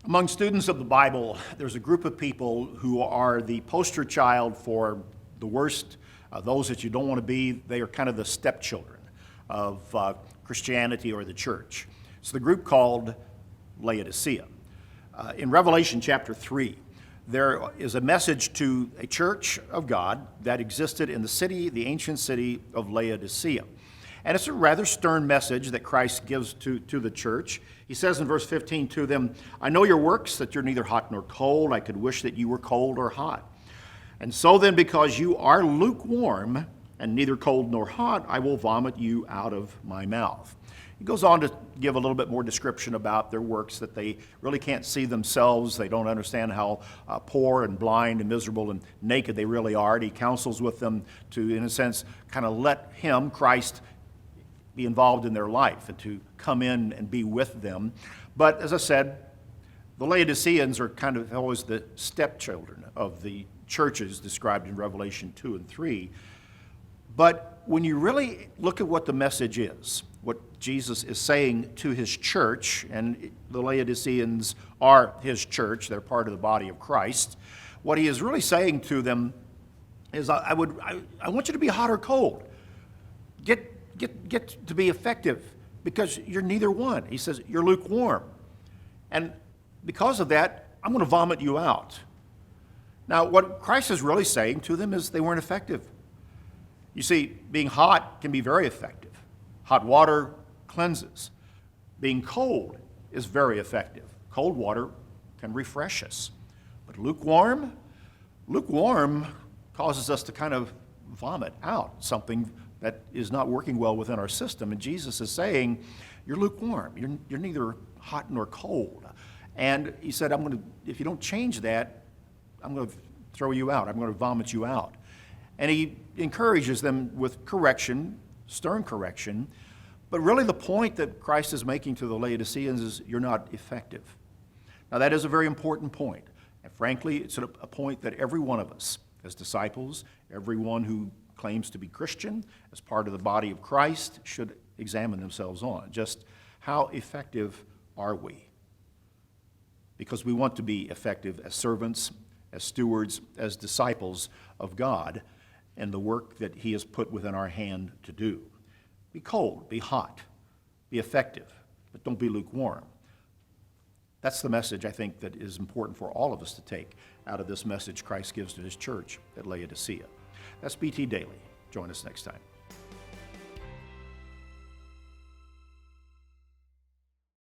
Among students of the Bible, there's a group of people who are the poster child for the worst, those that you don't want to be. They are kind of the stepchildren of Christianity or the church. It's the group called Laodicea. In Revelation chapter 3, there is a message to a church of God that existed in the city, the ancient city of Laodicea. And it's a rather stern message that Christ gives to the church. He says in verse 15 to them, "I know your works, that you're neither hot nor cold. I could wish that you were cold or hot. And so then, because you are lukewarm and neither cold nor hot, I will vomit you out of my mouth." He goes on to give a little bit more description about their works, that they really can't see themselves. They don't understand how poor and blind and miserable and naked they really are. And he counsels with them to, in a sense, kind of let him, Christ, be involved in their life and to come in and be with them. But as I said, the Laodiceans are kind of always the stepchildren of the churches described in Revelation 2 and 3. But when you really look at what the message is, what Jesus is saying to his church, and the Laodiceans are his church, they're part of the body of Christ, what he is really saying to them is, I want you to be hot or cold. Get to be effective, because you're neither one. He says, you're lukewarm. And because of that, I'm going to vomit you out. Now, what Christ is really saying to them is they weren't effective. You see, being hot can be very effective. Hot water cleanses. Being cold is very effective. Cold water can refresh us. But lukewarm causes us to kind of vomit out something that is not working well within our system. And Jesus is saying, you're lukewarm. You're neither hot nor cold. And he said, if you don't change that, I'm going to throw you out. I'm going to vomit you out. And he encourages them with correction, stern correction. But really the point that Christ is making to the Laodiceans is, you're not effective. Now that is a very important point. And frankly, it's a point that every one of us as disciples, everyone who claims to be Christian as part of the body of Christ, should examine themselves on. Just how effective are we? Because we want to be effective as servants, as stewards, as disciples of God, and the work that he has put within our hand to do. Be cold, be hot, be effective, but don't be lukewarm. That's the message, I think, that is important for all of us to take out of this message Christ gives to his church at Laodicea. That's BT Daily. Join us next time.